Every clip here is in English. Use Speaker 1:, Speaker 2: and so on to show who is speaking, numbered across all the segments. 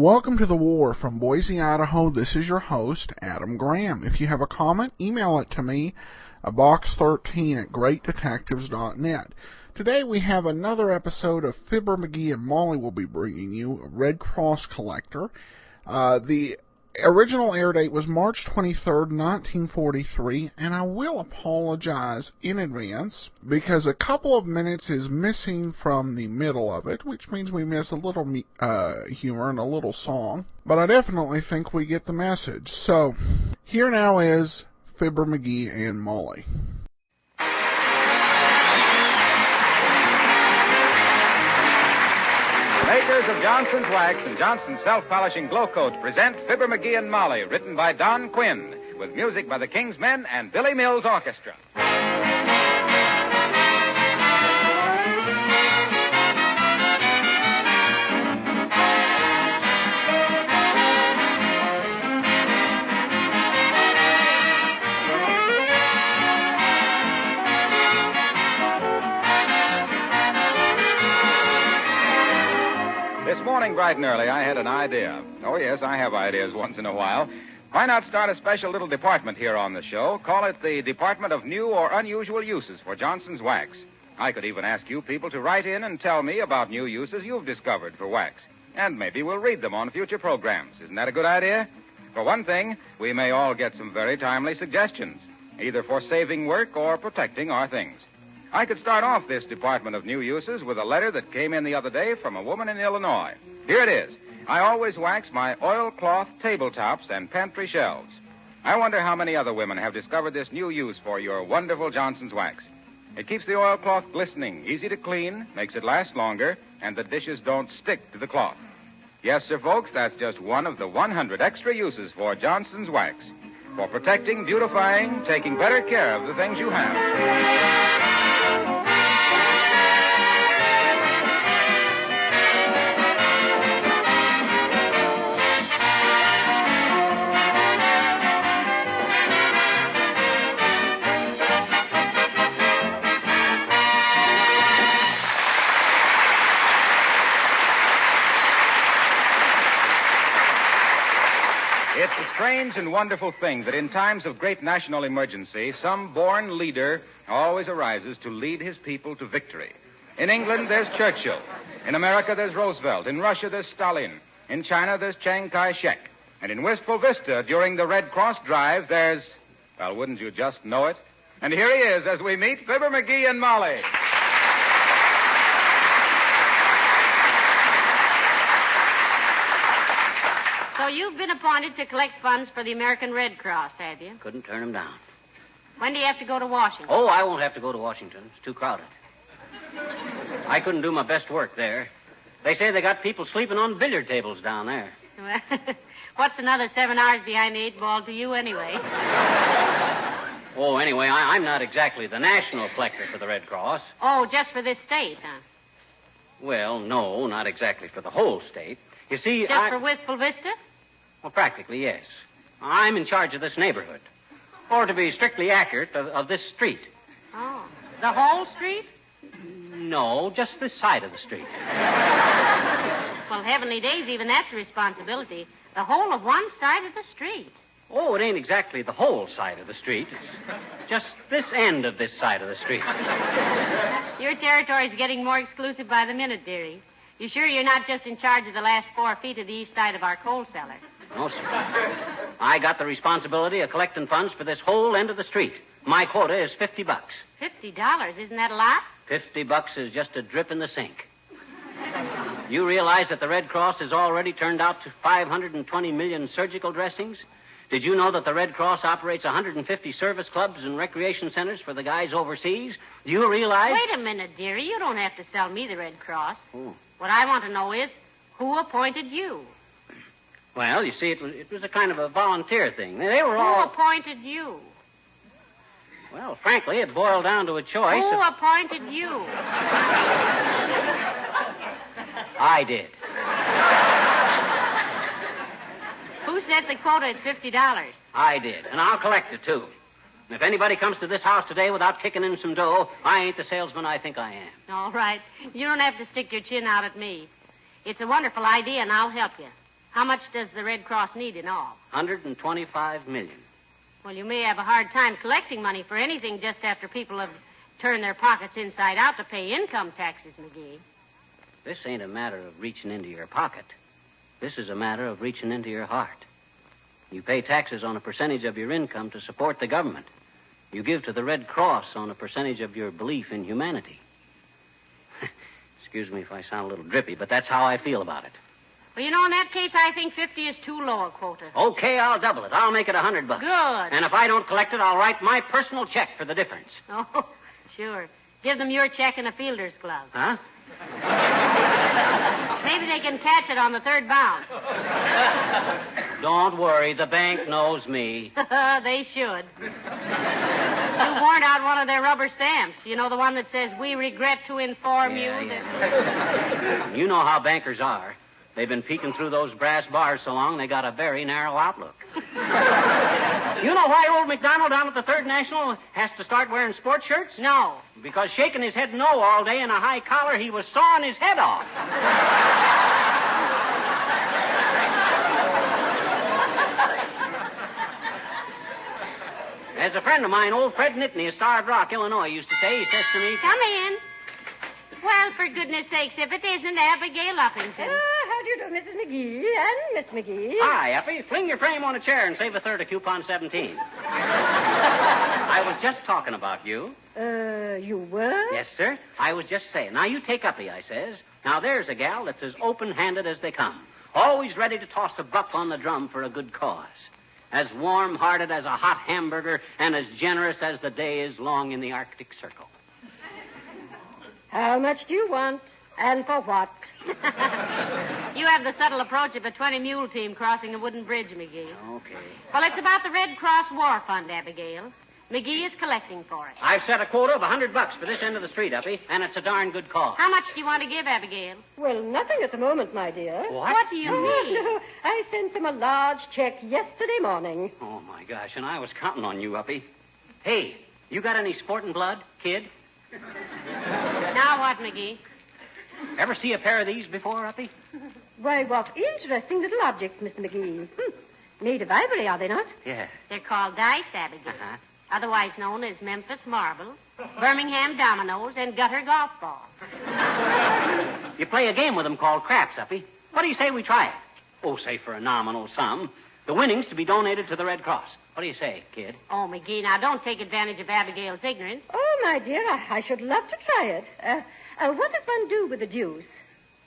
Speaker 1: Welcome to The War from Boise, Idaho. This is your host, Adam Graham. If you have a comment, email it to me at box13@greatdetectives.net. Today we have another episode of Fibber McGee and Molly will be bringing you, a Red Cross collector. The original air date was March 23rd, 1943, and I will apologize in advance because a couple of minutes is missing from the middle of it, which means we miss a little humor and a little song, but I definitely think we get the message. So, here now is Fibber McGee and Molly.
Speaker 2: Makers of Johnson's Wax and Johnson's Self-Polishing Glow Coat present Fibber McGee and Molly, written by Don Quinn, with music by the King's Men and Billy Mills Orchestra. This morning, bright and early, I had an idea. Oh, yes, I have ideas once in a while. Why not start a special little department here on the show? Call it the Department of New or Unusual Uses for Johnson's Wax. I could even ask you people to write in and tell me about new uses you've discovered for wax. And maybe we'll read them on future programs. Isn't that a good idea? For one thing, we may all get some very timely suggestions, either for saving work or protecting our things. I could start off this Department of New Uses with a letter that came in the other day from a woman in Illinois. Here it is. I always wax my oilcloth tabletops and pantry shelves. I wonder how many other women have discovered this new use for your wonderful Johnson's Wax. It keeps the oilcloth glistening, easy to clean, makes it last longer, and the dishes don't stick to the cloth. Yes, sir, folks, that's just one of the 100 extra uses for Johnson's Wax. For protecting, beautifying, taking better care of the things you have. It's a strange and wonderful thing that in times of great national emergency, some born leader always arises to lead his people to victory. In England, there's Churchill. In America, there's Roosevelt. In Russia, there's Stalin. In China, there's Chiang Kai-shek. And in Wistful Vista, during the Red Cross drive, there's, well, wouldn't you just know it? And here he is as we meet Fibber McGee and Molly.
Speaker 3: So you've been appointed to collect funds for the American Red Cross, have you?
Speaker 4: Couldn't turn them down.
Speaker 3: When do you have to go to Washington?
Speaker 4: Oh, I won't have to go to Washington. It's too crowded. I couldn't do my best work there. They say they got people sleeping on billiard tables down there.
Speaker 3: Well, what's another 7 hours behind the 8 ball to you anyway?
Speaker 4: Oh, anyway, I'm not exactly the national collector for the Red Cross.
Speaker 3: Oh, just for this state, huh?
Speaker 4: Well, no, not exactly for the whole state. You see,
Speaker 3: Just for Wistful Vista?
Speaker 4: Well, practically, yes. I'm in charge of this neighborhood. Or to be strictly accurate, of this street.
Speaker 3: Oh, the whole street?
Speaker 4: No, just this side of the street.
Speaker 3: Well, heavenly days, even that's a responsibility. The whole of one side of the street.
Speaker 4: Oh, it ain't exactly the whole side of the street. It's just this end of this side of the street.
Speaker 3: Your territory's getting more exclusive by the minute, dearie. You sure you're not just in charge of the last 4 feet of the east side of our coal cellar?
Speaker 4: No, sir. I got the responsibility of collecting funds for this whole end of the street. My quota is $50.
Speaker 3: $50? Isn't that a lot?
Speaker 4: $50 is just a drip in the sink. You realize that the Red Cross has already turned out to 520 million surgical dressings? Did you know that the Red Cross operates 150 service clubs and recreation centers for the guys overseas? Do you realize...
Speaker 3: Wait a minute, dearie. You don't have to sell me the Red Cross.
Speaker 4: Oh.
Speaker 3: What I want to know is, who appointed you?
Speaker 4: Well, you see, it was a kind of a volunteer thing. They were all...
Speaker 3: Who appointed you?
Speaker 4: Well, frankly, it boiled down to a choice.
Speaker 3: Who appointed you?
Speaker 4: I did.
Speaker 3: Who set the quota at $50?
Speaker 4: I did, and I'll collect it, too. If anybody comes to this house today without kicking in some dough, I ain't the salesman I think I am.
Speaker 3: All right. You don't have to stick your chin out at me. It's a wonderful idea, and I'll help you. How much does the Red Cross need in all?
Speaker 4: $125 million.
Speaker 3: Well, you may have a hard time collecting money for anything just after people have turned their pockets inside out to pay income taxes, McGee.
Speaker 4: This ain't a matter of reaching into your pocket. This is a matter of reaching into your heart. You pay taxes on a percentage of your income to support the government. You give to the Red Cross on a percentage of your belief in humanity. Excuse me if I sound a little drippy, but that's how I feel about it.
Speaker 3: Well, in that case, I think 50 is too low a quota.
Speaker 4: Okay, I'll double it. I'll make it $100.
Speaker 3: Good.
Speaker 4: And if I don't collect it, I'll write my personal check for the difference.
Speaker 3: Oh, sure. Give them your check and a fielder's glove.
Speaker 4: Huh?
Speaker 3: Maybe they can catch it on the third bounce.
Speaker 4: Don't worry, the bank knows me.
Speaker 3: They should. You worn out one of their rubber stamps. You know, the one that says, "We regret to inform you that..."
Speaker 4: You know how bankers are. They've been peeking through those brass bars so long, they got a very narrow outlook. You know why old McDonald down at the Third National has to start wearing sports shirts?
Speaker 3: No.
Speaker 4: Because shaking his head no all day in a high collar, he was sawing his head off. As a friend of mine, old Fred Nittany of Starved Rock, Illinois, used to say, he says to me...
Speaker 3: Come in. Well, for goodness sakes, if it isn't Abigail Uppington.
Speaker 5: How do you do, Mrs. McGee and Miss McGee?
Speaker 4: Hi, Uppy. Fling your frame on a chair and save a third of coupon 17. I was just talking about you.
Speaker 5: You were?
Speaker 4: Yes, sir. I was just saying. Now, you take Uppy, I says. Now, there's a gal that's as open-handed as they come. Always ready to toss a buck on the drum for a good cause. As warm-hearted as a hot hamburger and as generous as the day is long in the Arctic Circle.
Speaker 5: How much do you want? And for what?
Speaker 3: You have the subtle approach of a 20-mule team crossing a wooden bridge, McGee.
Speaker 4: Okay.
Speaker 3: Well, it's about the Red Cross War Fund, Abigail. McGee is collecting for it.
Speaker 4: I've set a quota of $100 for this end of the street, Uppy, and it's a darn good cause.
Speaker 3: How much do you want to give, Abigail?
Speaker 5: Well, nothing at the moment, my dear.
Speaker 3: What do you mean?
Speaker 5: No, I sent them a large check yesterday morning.
Speaker 4: Oh, my gosh, and I was counting on you, Uppy. Hey, you got any sporting blood, kid?
Speaker 3: Now what, McGee?
Speaker 4: Ever see a pair of these before, Uppy?
Speaker 5: Why, what interesting little objects, Mr. McGee. Made of ivory, are they not?
Speaker 4: Yeah.
Speaker 3: They're called dice, Abigail.
Speaker 4: Uh-huh.
Speaker 3: Otherwise known as Memphis marbles, Birmingham dominoes, and gutter golf balls.
Speaker 4: You play a game with them called craps, Uppy. What do you say we try it? Oh, say for a nominal sum. The winnings to be donated to the Red Cross. What do you say, kid?
Speaker 3: Oh, McGee, now don't take advantage of Abigail's ignorance.
Speaker 5: Oh, my dear, I should love to try it. What does one do with the deuce?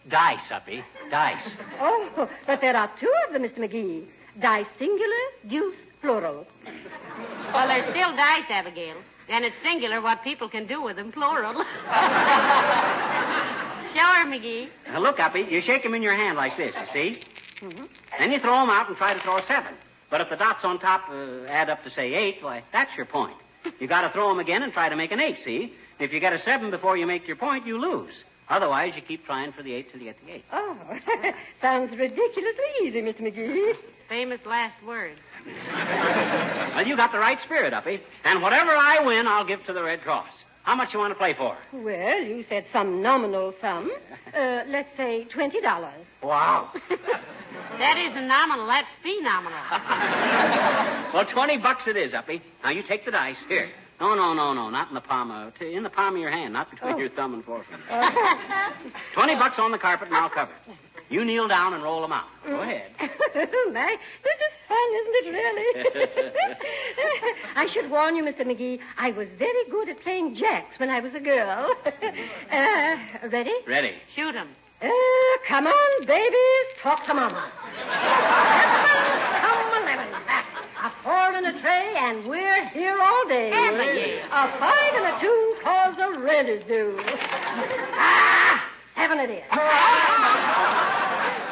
Speaker 4: Dice, Uppy. Dice.
Speaker 5: Oh, but there are two of them, Mr. McGee. Dice singular, deuce plural.
Speaker 3: Well, they're still dice, Abigail. And it's singular what people can do with them, plural. Sure, McGee.
Speaker 4: Now, look, Uppy, you shake them in your hand like this, you see?
Speaker 5: Mm-hmm.
Speaker 4: Then you throw them out and try to throw a 7. But if the dots on top add up to, say, 8, why, that's your point. You got to throw them again and try to make an 8, see? If you get a 7 before you make your point, you lose. Otherwise, you keep trying for the 8 till you get the 8.
Speaker 5: Oh, sounds ridiculously easy, Mr. McGee.
Speaker 3: Famous last words.
Speaker 4: Well, you got the right spirit, Uppy. And whatever I win, I'll give to the Red Cross. How much you want to play for?
Speaker 5: Well, you said some nominal sum. Let's say $20.
Speaker 4: Wow.
Speaker 3: That isn't nominal, that's phenomenal.
Speaker 4: Well, $20 it is, Uppy. Now, you take the dice. Here. No, not in the palm of your hand, not between your thumb and forefinger. $20 on the carpet, and I'll cover it. You kneel down and roll them out. Go ahead.
Speaker 5: My, this is fun, isn't it, really? I should warn you, Mr. McGee, I was very good at playing jacks when I was a girl. Ready?
Speaker 4: Ready.
Speaker 3: Shoot 'em.
Speaker 5: Come on, babies, talk to Mama. Come 11. A 4 and a tray, and we're here all day.
Speaker 3: Abigail.
Speaker 5: A 5 and a 2, cause the rent is due. 7 it is.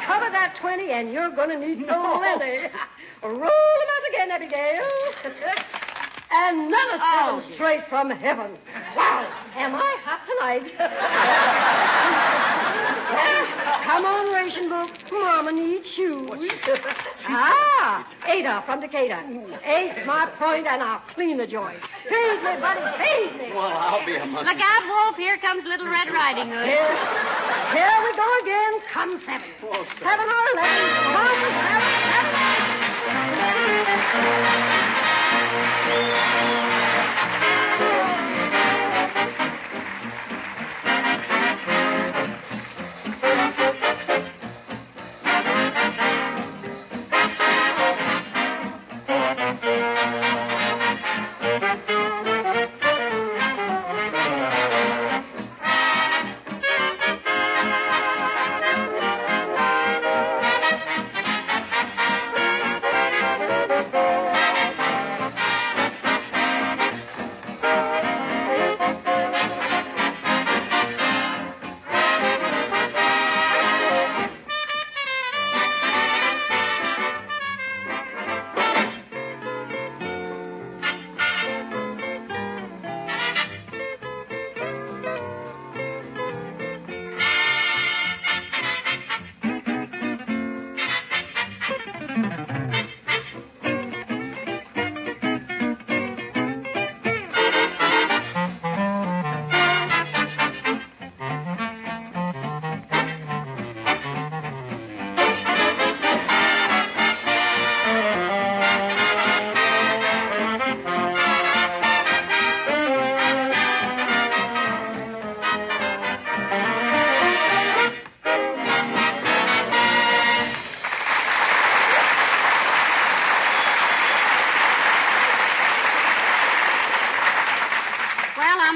Speaker 5: Cover that 20, and you're going to need plenty. Roll them out again, Abigail. Another 7 straight from heaven. Wow, am I hot tonight? Come on, ration book. Mama needs shoes. 8 off from Decatur. 8's my point, and I'll clean the joint. Feed me, buddy, feed me.
Speaker 4: Well, I'll be a monkey.
Speaker 3: Look out, Wolf. Here comes Little Red Riding Hood.
Speaker 5: Here. Here we go again. Come 7. 7 or 11. Come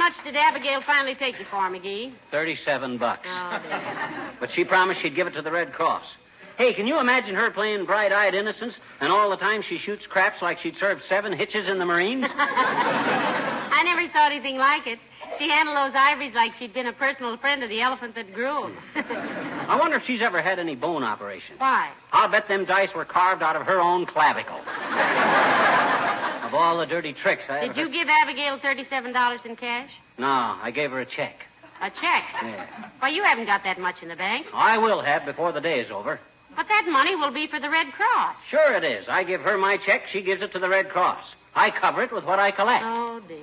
Speaker 3: much did Abigail finally take you for, McGee?
Speaker 4: $37.
Speaker 3: Oh, dear.
Speaker 4: But she promised she'd give it to the Red Cross. Hey, can you imagine her playing bright-eyed innocence, and all the time she shoots craps like she'd served 7 hitches in the Marines?
Speaker 3: I never saw anything like it. She handled those ivories like she'd been a personal friend of the elephant that grew 'em.
Speaker 4: I wonder if she's ever had any bone operation.
Speaker 3: Why?
Speaker 4: I'll bet them dice were carved out of her own clavicle. Of all the dirty tricks I ever...
Speaker 3: Did you give Abigail $37 in cash?
Speaker 4: No, I gave her a check.
Speaker 3: A check?
Speaker 4: Yeah.
Speaker 3: Why, you haven't got that much in the bank.
Speaker 4: I will have before the day is over.
Speaker 3: But that money will be for the Red Cross.
Speaker 4: Sure it is. I give her my check, she gives it to the Red Cross. I cover it with what I collect.
Speaker 3: Oh, dear.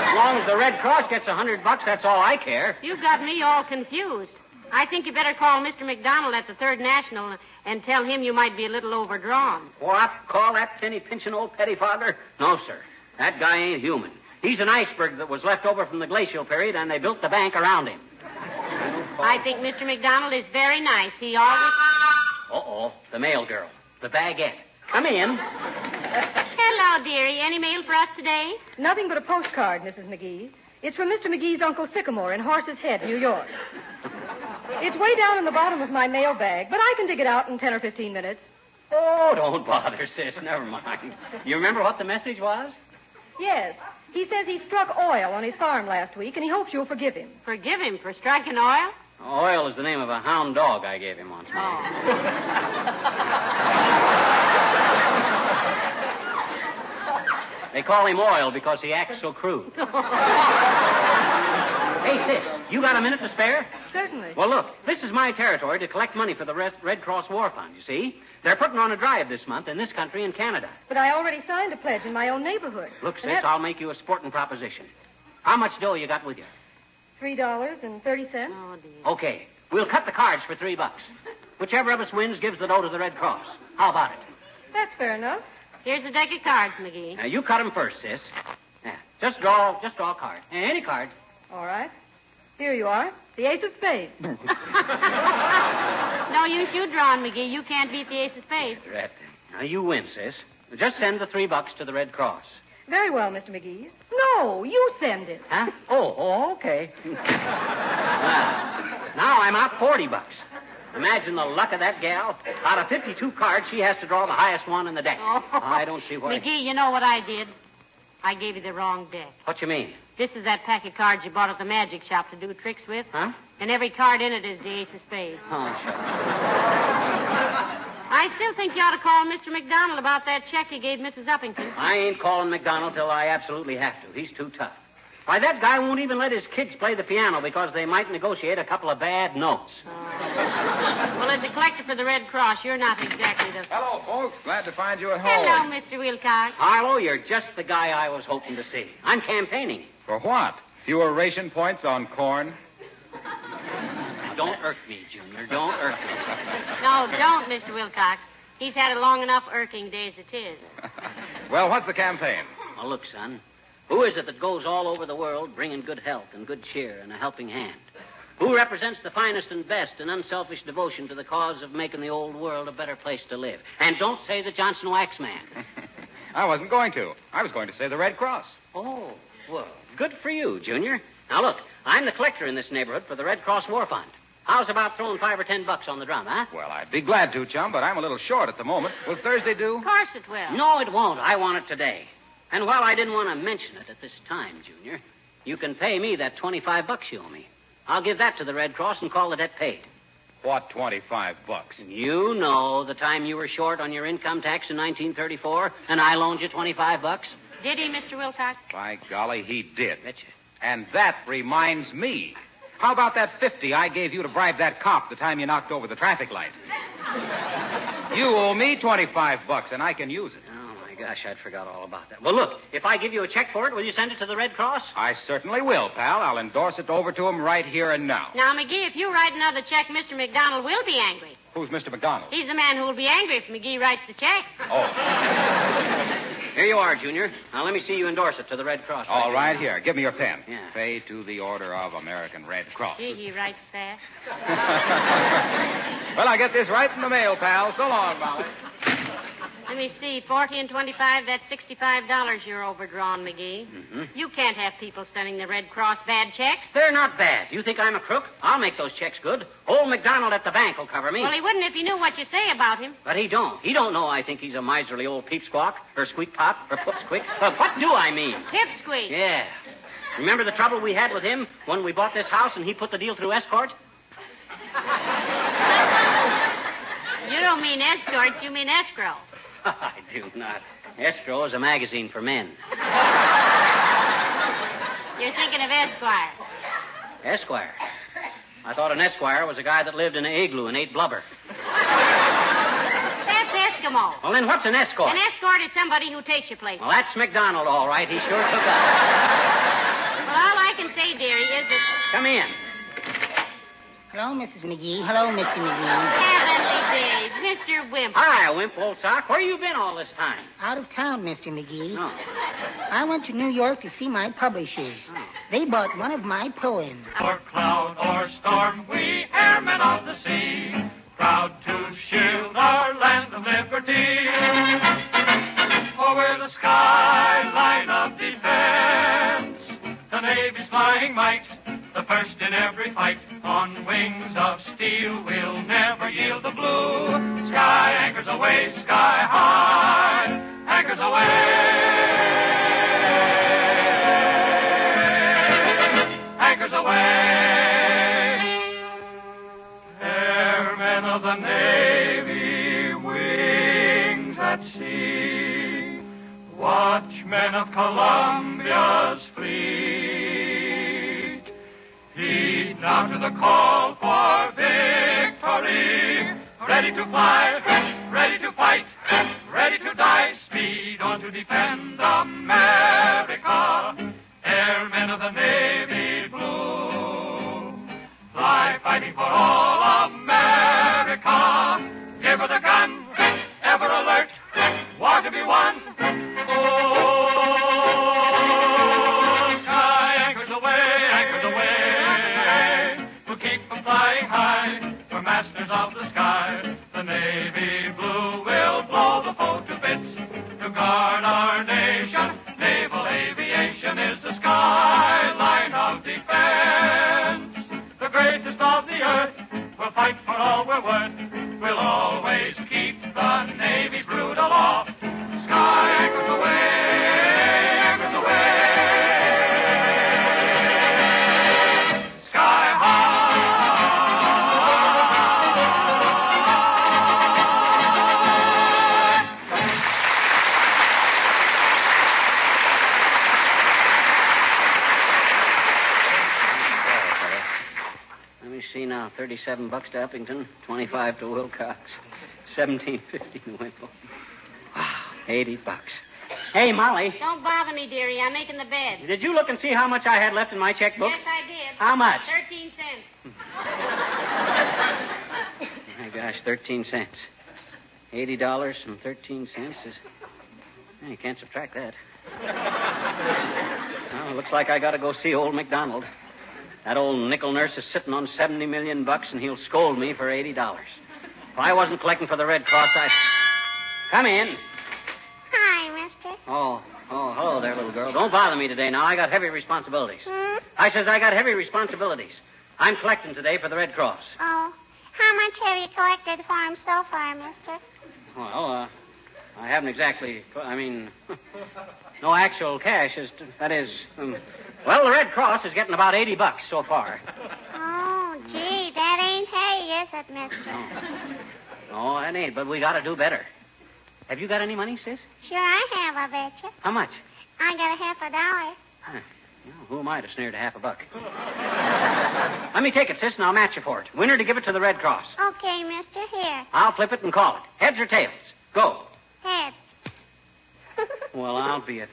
Speaker 4: As long as the Red Cross gets $100, that's all I care.
Speaker 3: You've got me all confused. I think you better call Mr. McDonald at the Third National and tell him you might be a little overdrawn.
Speaker 4: What? Call that penny-pinching old pettifogger? No, sir. That guy ain't human. He's an iceberg that was left over from the glacial period, and they built the bank around him.
Speaker 3: I think Mr. McDonald is very nice. He always...
Speaker 4: Uh-oh, the mail girl. The baguette. Come in.
Speaker 3: Hello, dearie. Any mail for us today?
Speaker 5: Nothing but a postcard, Mrs. McGee. It's from Mr. McGee's Uncle Sycamore in Horse's Head, New York. It's way down in the bottom of my mail bag, but I can dig it out in 10 or 15 minutes.
Speaker 4: Oh, don't bother, sis. Never mind. You remember what the message was?
Speaker 5: Yes. He says he struck oil on his farm last week, and he hopes you'll forgive him.
Speaker 3: Forgive him for striking oil?
Speaker 4: Oil is the name of a hound dog I gave him once. They call him Oil because he acts so crude. Hey, sis, you got a minute to spare?
Speaker 5: Certainly.
Speaker 4: Well, look, this is my territory to collect money for the Red Cross War Fund, you see. They're putting on a drive this month in this country and Canada.
Speaker 5: But I already signed a pledge in my own neighborhood.
Speaker 4: Look, sis, I'll make you a sporting proposition. How much dough you got with you?
Speaker 5: $3.30.
Speaker 3: Oh, dear.
Speaker 4: Okay, we'll cut the cards for $3. Whichever of us wins gives the dough to the Red Cross. How about it?
Speaker 5: That's fair enough.
Speaker 3: Here's a deck of cards, McGee.
Speaker 4: Now, you cut them first, sis. Yeah, just draw a card. Any card.
Speaker 5: All right. Here you are. The ace of spades.
Speaker 3: No use you drawing, McGee. You can't beat the ace of spades.
Speaker 4: Right. Now, you win, sis. Just send the $3 to the Red Cross.
Speaker 5: Very well, Mr. McGee. No, you send it.
Speaker 4: Huh? Oh, okay. Now I'm out $40. Imagine the luck of that gal. Out of 52 cards, she has to draw the highest one in the deck.
Speaker 3: Oh.
Speaker 4: I don't see why.
Speaker 3: McGee, you know what I did? I gave you the wrong deck.
Speaker 4: What you mean?
Speaker 3: This is that pack of cards you bought at the magic shop to do tricks with.
Speaker 4: Huh?
Speaker 3: And every card in it is the ace of spades.
Speaker 4: Oh, sure.
Speaker 3: I still think you ought to call Mr. McDonald about that check you gave Mrs. Uppington.
Speaker 4: I ain't calling McDonald till I absolutely have to. He's too tough. Why, that guy won't even let his kids play the piano because they might negotiate a couple of bad notes.
Speaker 3: Well, as a collector for the Red Cross, you're not exactly the...
Speaker 2: Hello, folks. Glad to find you at home.
Speaker 3: Hello, Mr. Wilcox.
Speaker 4: Harlow, you're just the guy I was hoping to see. I'm campaigning.
Speaker 2: For what? Fewer ration points on corn.
Speaker 4: Don't irk me, Junior. Don't irk me.
Speaker 3: No, don't, Mr. Wilcox. He's had a long enough irking day as it is.
Speaker 2: Well, what's the campaign?
Speaker 4: Well, look, son. Who is it that goes all over the world bringing good health and good cheer and a helping hand? Who represents the finest and best and unselfish devotion to the cause of making the old world a better place to live? And don't say the Johnson Wax Man.
Speaker 2: I wasn't going to. I was going to say the Red Cross.
Speaker 4: Oh, well, good for you, Junior. Now, look, I'm the collector in this neighborhood for the Red Cross War Fund. How's about throwing $5 or $10 on the drum, huh?
Speaker 2: Well, I'd be glad to, chum, but I'm a little short at the moment. Will Thursday do?
Speaker 3: Of course it will.
Speaker 4: No, it won't. I want it today. And while I didn't want to mention it at this time, Junior, you can pay me that $25 you owe me. I'll give that to the Red Cross and call the debt paid.
Speaker 2: What, $25?
Speaker 4: You know the time you were short on your income tax in 1934, and I loaned you $25.
Speaker 3: Did he, Mr. Wilcox?
Speaker 2: By golly, he did.
Speaker 4: Betcha.
Speaker 2: And that reminds me. How about that $50 I gave you to bribe that cop the time you knocked over the traffic light? You owe me $25, and I can use it.
Speaker 4: Oh, my gosh, I'd forgot all about that. Well, look, if I give you a check for it, will you send it to the Red Cross?
Speaker 2: I certainly will, pal. I'll endorse it over to him right here and now.
Speaker 3: Now, McGee, if you write another check, Mr. McDonald will be angry.
Speaker 2: Who's Mr. McDonald?
Speaker 3: He's the man who will be angry if McGee writes the check.
Speaker 2: Oh.
Speaker 4: Here you are, Junior. Now, let me see you endorse it to the Red Cross.
Speaker 2: All right, here. Give me your pen.
Speaker 4: Yeah.
Speaker 2: Pay to the Order of American Red Cross.
Speaker 3: Gee, he writes fast.
Speaker 2: Well, I get this right in the mail, pal. So long, Molly.
Speaker 3: Let me see. 40 and 25, that's $65 you're overdrawn, McGee.
Speaker 4: Mm-hmm.
Speaker 3: You can't have people sending the Red Cross bad checks.
Speaker 4: They're not bad. You think I'm a crook? I'll make those checks good. Old McDonald at the bank will cover me.
Speaker 3: Well, he wouldn't if he knew what you say about him.
Speaker 4: But he don't. He don't know I think he's a miserly old peep squawk or squeak pop or pipsqueak. What do I mean?
Speaker 3: Pipsqueak.
Speaker 4: Yeah. Remember the trouble we had with him when we bought this house and he put the deal through escort?
Speaker 3: You don't mean escorts, you mean escrow.
Speaker 4: I do not. Escrow is a magazine for men.
Speaker 3: You're thinking of Esquire.
Speaker 4: Esquire? I thought an esquire was a guy that lived in an igloo and ate blubber.
Speaker 3: That's Eskimo.
Speaker 4: Well, then what's an escort?
Speaker 3: An escort is somebody who takes you places.
Speaker 4: Well, that's McDonald, all right. He sure took us.
Speaker 3: Well, all I can say, dearie, is that...
Speaker 4: Come in.
Speaker 6: Hello, Mrs. McGee. Hello, Mr. McGee.
Speaker 3: Heavenly days, Mr. Wimp.
Speaker 4: Hi, Wimp, old sock. Where you been all this time?
Speaker 6: Out of town, Mr. McGee.
Speaker 4: Oh.
Speaker 6: I went to New York to see my publishers.
Speaker 4: Oh.
Speaker 6: They bought one of my poems.
Speaker 7: Or cloud or storm, we airmen of the sea, proud to shield our land of liberty. For we're the skyline of defense, the Navy's flying might, the first in every fight. On wings of steel, we'll never yield the blue. Sky anchors away, sky high, anchors away. Anchors away. Airmen of the Navy, wings at sea, watchmen of Columbia's fleet, heed now to the call for victory. Ready to fly, ready to fight, ready to die. Speed on to defend America. Airmen of the Navy blue, fly fighting for all America. Give her the gun, ever alert, war to be won. Oh, sky anchors away, to keep from flying high. We're masters of the sky. The Navy blue will blow the foe to bits to guard our nation. Naval aviation is the skyline of defense. The greatest of the earth, we'll fight for all we're worth. We'll always keep the Navy's brood aloft. Sky anchors away, anchors away. Sky
Speaker 4: Let me see now. $37 to Uppington, $25 to Wilcox, $17.50 to Wimple. Wow, $80. Hey, Molly,
Speaker 3: Don't bother me, dearie. I'm making the bed.
Speaker 4: did you look and see how much I had left in my checkbook?
Speaker 3: Yes, I did.
Speaker 4: How much?
Speaker 3: 13 cents.
Speaker 4: My gosh, 13 cents. $80 and 13 cents is... You can't subtract that. Well, looks like I got to go see old McDonald. That old nickel nurse is sitting on $70 million, and he'll scold me for $80. If I wasn't collecting for the Red Cross, I'd... Come in.
Speaker 8: Hi, mister.
Speaker 4: Oh, hello there, little girl. Don't bother me today now. I got heavy responsibilities. I says I got heavy responsibilities. I'm collecting today for the Red Cross.
Speaker 8: Oh, how much have you collected for him so far, mister?
Speaker 4: Well, I haven't exactly... no actual cash. That is... well, the Red Cross is getting about $80 so far.
Speaker 8: Oh, gee, that ain't hay, is it, mister?
Speaker 4: No, that ain't, but we got to do better. Have you got any money, sis?
Speaker 8: Sure I have, I betcha.
Speaker 4: How much?
Speaker 8: I got $50.
Speaker 4: Huh. Well, who am I to sneer to $50? Let me take it, sis, and I'll match you for it. Winner to give it to the Red Cross.
Speaker 8: Okay, mister, here.
Speaker 4: I'll flip it and call it. Heads or tails? Go.
Speaker 8: Heads.
Speaker 4: Well, I'll be it.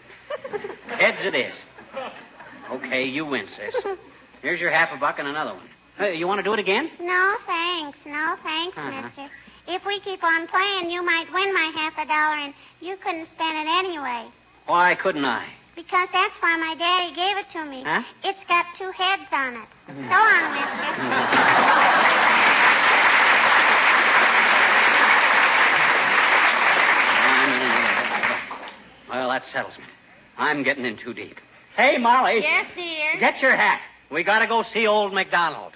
Speaker 4: Heads it is. Okay, you win, sis. Here's your $50 and another one. You want to do it again?
Speaker 8: No, thanks. No, thanks, mister. If we keep on playing, you might win my $50, and you couldn't spend it anyway.
Speaker 4: Why couldn't I?
Speaker 8: Because that's why my daddy gave it to me.
Speaker 4: Huh?
Speaker 8: It's got 2 heads on it. So long, mister.
Speaker 4: Well, that settles me. I'm getting in too deep. Hey, Molly.
Speaker 3: Yes, dear.
Speaker 4: Get your hat. We got to go see old McDonald.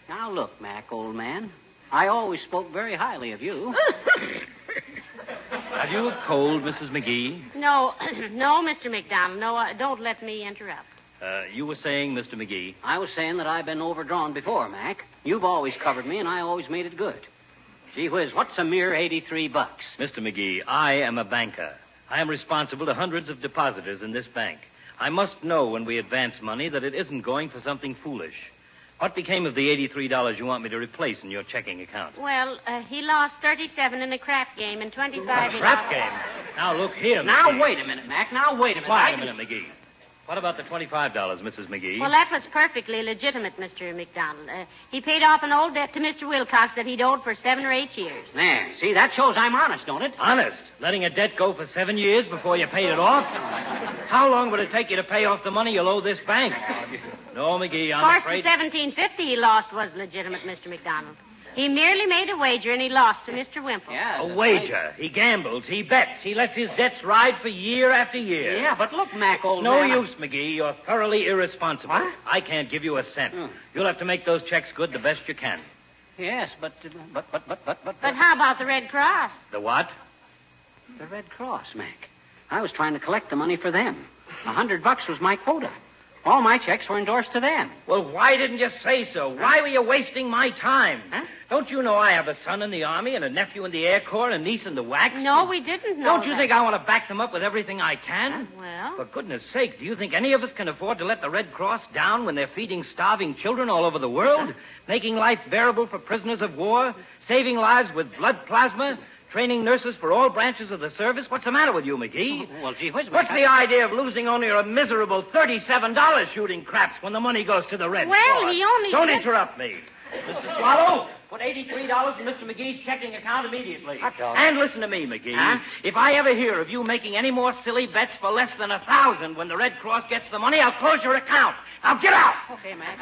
Speaker 4: Now, look, Mac, old man. I always spoke very highly of you.
Speaker 9: Have you a cold, Mrs. McGee?
Speaker 3: No, no, Mr. McDonald. No, don't let me interrupt.
Speaker 9: You were saying, Mr. McGee.
Speaker 4: I was saying that I've been overdrawn before, Mac. You've always covered me, and I always made it good. Gee whiz, what's a mere $83?
Speaker 9: Mr. McGee, I am a banker. I am responsible to hundreds of depositors in this bank. I must know when we advance money that it isn't going for something foolish. What became of the $83 you want me to replace in your checking account?
Speaker 3: Well, he lost 37 in the crap game and 25 in...
Speaker 9: Crap game? Now, look here,
Speaker 4: Now,
Speaker 9: McGee.
Speaker 4: wait a minute, Mac. Now, wait a minute.
Speaker 9: Quiet a minute, McGee. What about the $25, Mrs. McGee?
Speaker 3: Well, that was perfectly legitimate, Mr. McDonald. He paid off an old debt to Mr. Wilcox that he'd owed for 7 or 8 years.
Speaker 4: There. See, that shows I'm honest, don't it?
Speaker 9: Honest? Letting a debt go for 7 years before you paid it off? How long would it take you to pay off the money you'll owe this bank? No, McGee,
Speaker 3: Of
Speaker 9: I'm
Speaker 3: course,
Speaker 9: afraid...
Speaker 3: the $17.50 he lost was legitimate, Mr. McDonald. He merely made a wager, and he lost to Mr. Wimple.
Speaker 4: Yeah.
Speaker 9: A wager. He gambles. He bets. He lets his debts ride for year after year.
Speaker 4: Yeah, but look, Mac, old
Speaker 9: It's no
Speaker 4: man.
Speaker 9: use, McGee. You're thoroughly irresponsible.
Speaker 4: What?
Speaker 9: I can't give you a cent. You'll have to make those checks good the best you can.
Speaker 4: Yes, but...
Speaker 3: But how about the Red Cross?
Speaker 9: The what?
Speaker 4: The Red Cross, Mac. I was trying to collect the money for them. $100 was my quota. All my checks were endorsed to them.
Speaker 9: Well, why didn't you say so? Why were you wasting my time?
Speaker 4: Huh?
Speaker 9: Don't you know I have a son in the Army and a nephew in the Air Corps and a niece in the wax?
Speaker 3: No, we didn't know
Speaker 9: Don't you
Speaker 3: that.
Speaker 9: think I want to back them up with everything I can?
Speaker 3: Well,
Speaker 9: For goodness sake, do you think any of us can afford to let the Red Cross down when they're feeding starving children all over the world, making life bearable for prisoners of war, saving lives with blood plasma, training nurses for all branches of the service? What's the matter with you, McGee?
Speaker 4: Well, gee whiz,
Speaker 9: What's
Speaker 4: Mac.
Speaker 9: the idea of losing only a miserable $37 shooting craps when the money goes to the Red
Speaker 3: Well,
Speaker 9: Cross?
Speaker 3: he only
Speaker 9: Don't
Speaker 3: said-
Speaker 9: interrupt me. Mr. Swallow, put $83 in Mr. McGee's checking account immediately.
Speaker 4: Hot dog.
Speaker 9: And listen to me, McGee.
Speaker 4: Huh?
Speaker 9: If I ever hear of you making any more silly bets for less than $1,000 when the Red Cross gets the money, I'll close your account. Now get out!
Speaker 4: Okay, Mac.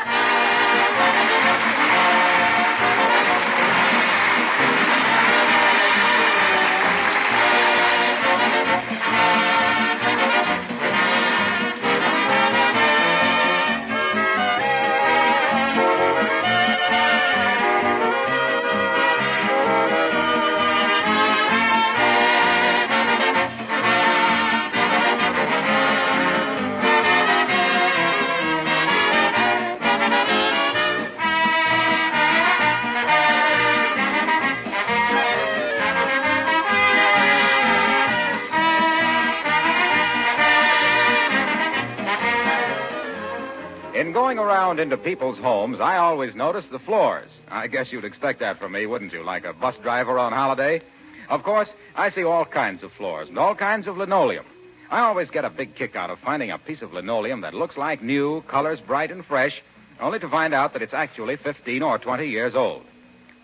Speaker 2: going around into people's homes, I always notice the floors. I guess you'd expect that from me, wouldn't you? Like a bus driver on holiday? Of course, I see all kinds of floors and all kinds of linoleum. I always get a big kick out of finding a piece of linoleum that looks like new, colors bright and fresh, only to find out that it's actually 15 or 20 years old.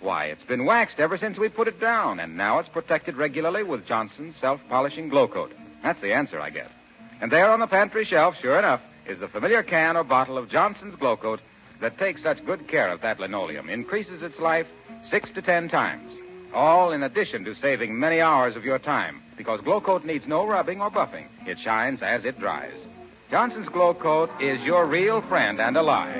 Speaker 2: Why, it's been waxed ever since we put it down, and now it's protected regularly with Johnson's self-polishing glow coat. That's the answer, I guess. And there on the pantry shelf, sure enough, is the familiar can or bottle of Johnson's glow coat that takes such good care of that linoleum, increases its life 6 to 10 times. All in addition to saving many hours of your time, because glow coat needs no rubbing or buffing. It shines as it dries. Johnson's glow coat is your real friend and ally.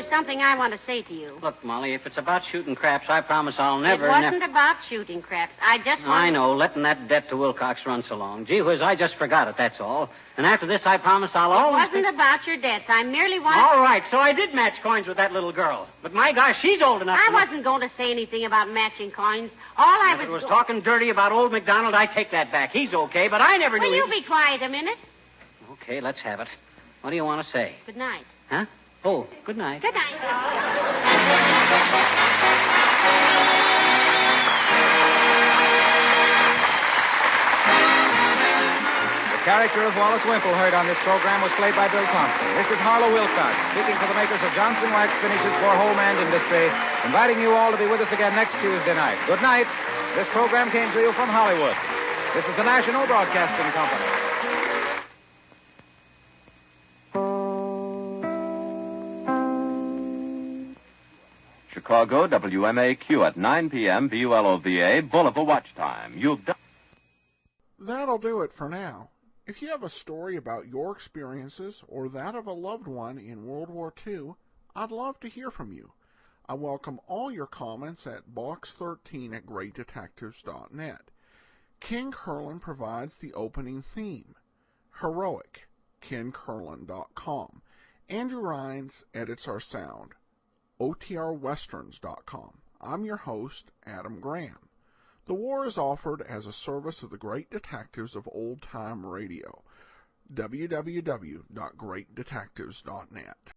Speaker 3: Something I want to say to you.
Speaker 4: Look, Molly, if it's about shooting craps, I promise I'll never...
Speaker 3: It wasn't about shooting craps. I just want...
Speaker 4: I know, letting that debt to Wilcox run so long. Gee whiz, I just forgot it, that's all. And after this, I promise I'll always...
Speaker 3: It wasn't about your debts. I merely wanted...
Speaker 4: All right, so I did match coins with that little girl. But my gosh, she's old enough
Speaker 3: I wasn't going to say anything about matching coins. All I
Speaker 4: was... If it was talking dirty about old McDonald, I take that back. He's okay, but I never knew...
Speaker 3: Will you be quiet a minute?
Speaker 4: Okay, let's have it. What do you want to say?
Speaker 3: Good night.
Speaker 4: Huh? Oh, good night.
Speaker 3: Good night.
Speaker 2: The character of Wallace Wimple heard on this program was played by Bill Thompson. This is Harlow Wilcox, speaking for the makers of Johnson Wax Finishes for Home and Industry, inviting you all to be with us again next Tuesday night. Good night. This program came to you from Hollywood. This is the National Broadcasting Company.
Speaker 10: Chicago, WMAQ at 9 p.m. BULOVA, bull of a watch time. You've done...
Speaker 1: That'll do it for now. If you have a story about your experiences or that of a loved one in World War II, I'd love to hear from you. I welcome all your comments at box13@greatdetectives.net. Ken Curlin provides the opening theme. Heroic, KenCurlin.com. Andrew Rhines edits our sound. OTRWesterns.com. I'm your host, Adam Graham. The war is offered as a service of the great detectives of old-time radio. www.greatdetectives.net.